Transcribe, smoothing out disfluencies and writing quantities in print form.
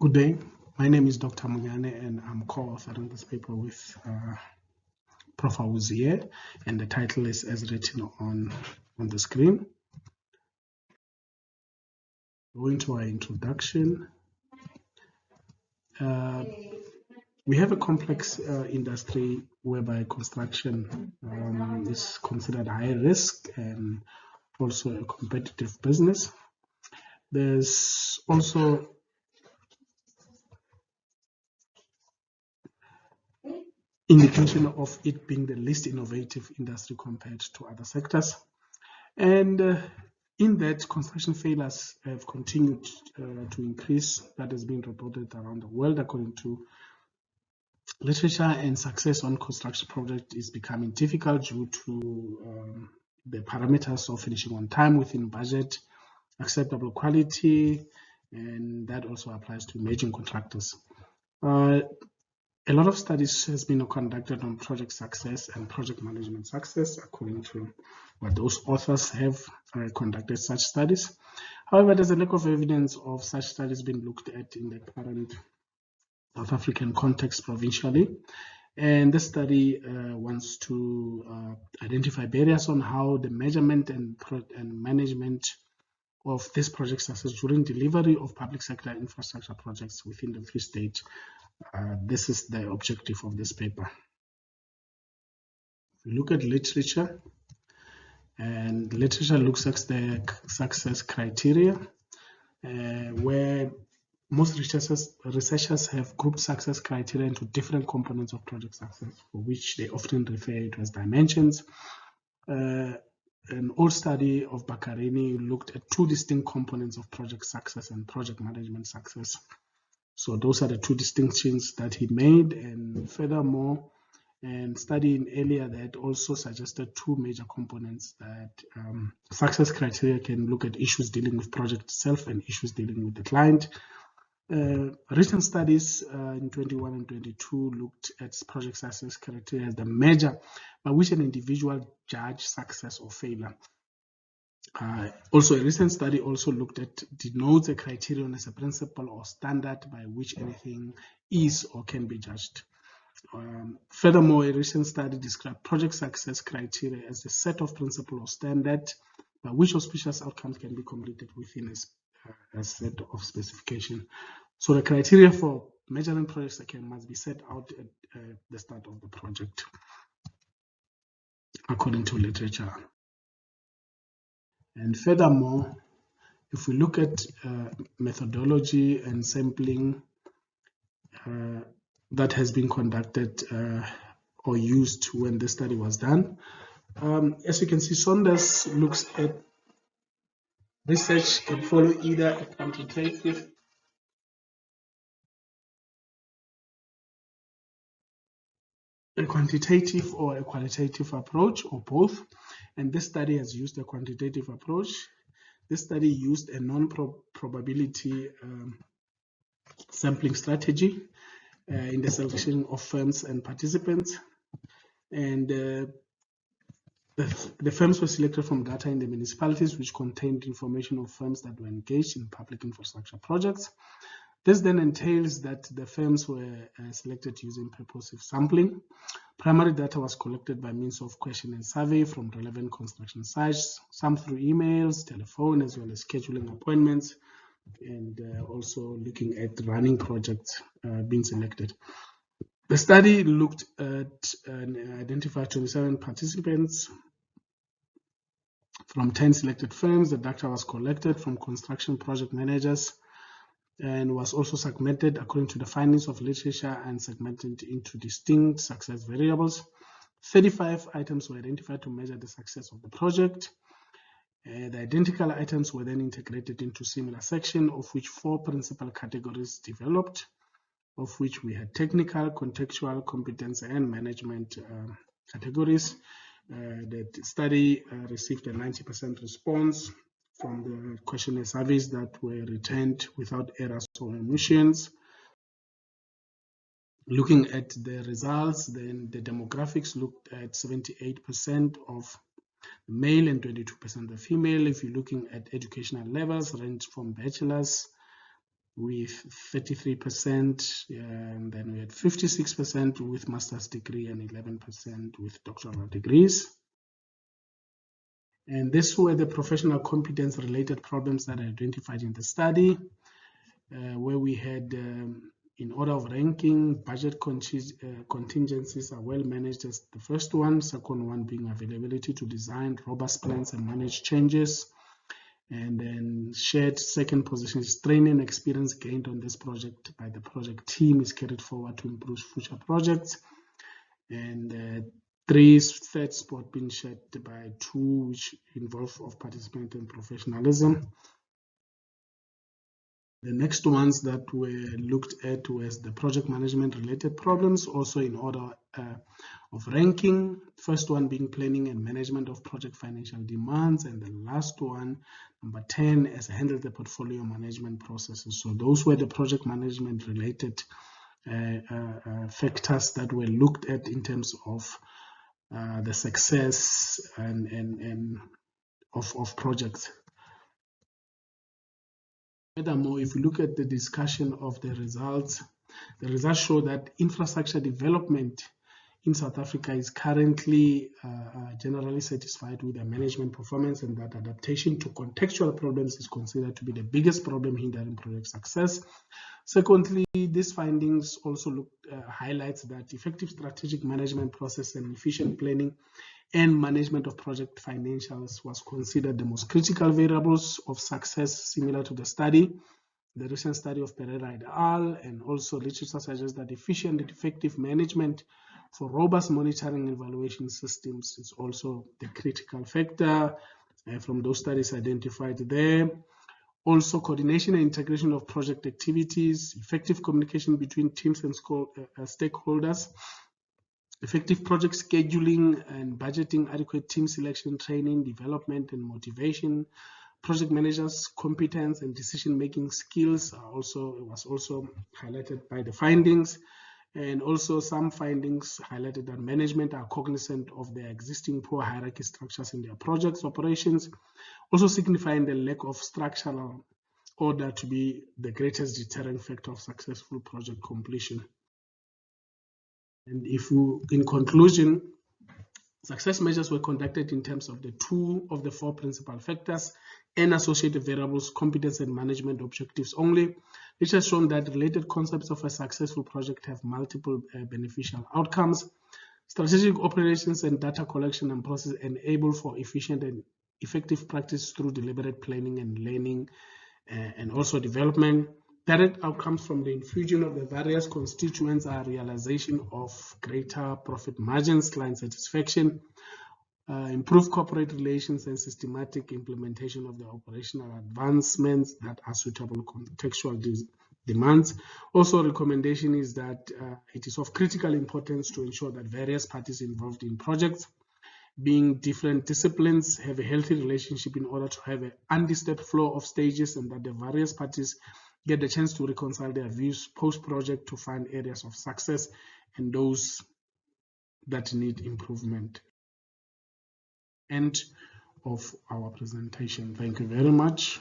Good day. My name is Dr. Monyane and I'm co-authoring this paper with Prof. Awuzie, and the title is as written on the screen. Going to our introduction. We have a complex industry whereby construction is considered high risk and also a competitive business. There's also indication of it being the least innovative industry compared to other sectors. And in that, construction failures have continued to increase. That has been reported around the world according to literature, and success on construction project is becoming difficult due to the parameters of finishing on time, within budget, acceptable quality, and that also applies to emerging contractors. A lot of studies has been conducted on project success and project management success according to what those authors have conducted such studies. However, there's a lack of evidence of such studies being looked at in the current South African context provincially. And this study wants to identify barriers on how the measurement and management of this project success during delivery of public sector infrastructure projects within the Free State. This is the objective of this paper. If we look at literature, and literature looks at the success criteria, where most researchers have grouped success criteria into different components of project success, for which they often refer to as dimensions. An old study of Baccarini looked at two distinct components of project success and project management success. So those are the two distinctions that he made, and furthermore, and studying earlier that also suggested two major components that success criteria can look at issues dealing with project itself and issues dealing with the client. Recent studies in 21 and 22 looked at project success criteria as the measure by which an individual judge success or failure. Also, a recent study also looked at denotes a criterion as a principle or standard by which anything is or can be judged. Furthermore, a recent study described project success criteria as a set of principle or standard by which auspicious outcomes can be completed within a set of specification. So the criteria for measuring project success must be set out at the start of the project, according to literature. And furthermore, if we look at methodology and sampling that has been conducted or used when this study was done, as you can see, Saunders looks at research can follow either a quantitative or a qualitative approach, or both. And this study has used a quantitative approach. This study used a non-probability sampling strategy in the selection of firms and participants. And the firms were selected from data in the municipalities which contained information of firms that were engaged in public infrastructure projects. This then entails that the firms were selected using purposive sampling. Primary data was collected by means of question and survey from relevant construction sites, some through emails, telephone, as well as scheduling appointments, and also looking at running projects being selected. The study looked at and identified 27 participants from 10 selected firms. The data was collected from construction project managers and was also segmented according to the findings of literature and segmented into distinct success variables. 35 items were identified to measure the success of the project. The identical items were then integrated into similar sections, of which 4 principal categories developed, of which we had technical, contextual, competence, and management categories. The study received a 90% response from the questionnaire surveys that were returned without errors or omissions. Looking at the results, then the demographics looked at 78% of male and 22% of female. If you're looking at educational levels, range from bachelor's with 33%, and then we had 56% with master's degree and 11% with doctoral degrees. And these were the professional competence related problems that I identified in the study, where we had, in order of ranking, budget contingencies are well managed as the first one, second one being availability to design robust plans and manage changes. And then shared second position is training experience gained on this project by the project team is carried forward to improve future projects. And third spot being shared by two, which involve of participant and professionalism. The next ones that were looked at was the project management related problems, also in order of ranking. First one being planning and management of project financial demands, and the last one, number 10, as handle the portfolio management processes. So those were the project management related factors that were looked at in terms of the success and of projects. Furthermore, if you look at the discussion of the results show that infrastructure development in South Africa is currently generally satisfied with the management performance, and that adaptation to contextual problems is considered to be the biggest problem hindering project success. Secondly, these findings also highlights that effective strategic management process and efficient planning and management of project financials was considered the most critical variables of success, similar to the study. The recent study of Pereira et al. And also literature suggests that efficient and effective management for robust monitoring and evaluation systems is also the critical factor from those studies identified there. Also, coordination and integration of project activities, effective communication between teams and stakeholders, effective project scheduling and budgeting, adequate team selection, training, development, and motivation. Project managers' competence and decision-making skills was also highlighted by the findings. And also some findings highlighted that management are cognizant of their existing poor hierarchy structures in their projects operations, also signifying the lack of structural order to be the greatest deterrent factor of successful project completion. And in conclusion, success measures were conducted in terms of the 2 of the 4 principal factors and associated variables, competence and management objectives only, which has shown that related concepts of a successful project have multiple beneficial outcomes. Strategic operations and data collection and process enable for efficient and effective practice through deliberate planning and learning and also development. Direct outcomes from the infusion of the various constituents are realization of greater profit margins, client satisfaction, improve corporate relations, and systematic implementation of the operational advancements that are suitable contextual demands. Also, recommendation is that it is of critical importance to ensure that various parties involved in projects, being different disciplines, have a healthy relationship in order to have an undisturbed flow of stages, and that the various parties get the chance to reconcile their views post-project to find areas of success and those that need improvement. End of our presentation. Thank you very much.